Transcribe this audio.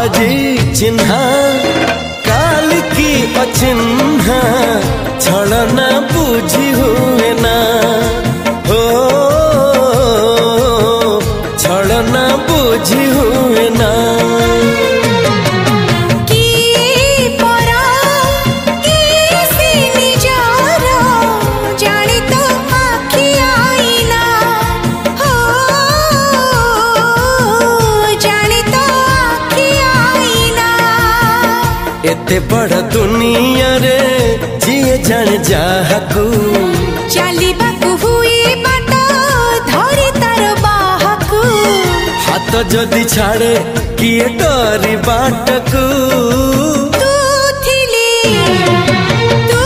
आजी चिन्हा काल की अचिन्हा छलना बुझी हुए ना हो छलना बुझी हुए ना एते बड़ दुनिया रे जिए जान जाहकू चलिबाकू हुई बाट धरी तार बाहकू हाथ जदि छाड़े किए डरी बाटकू तू थिली तू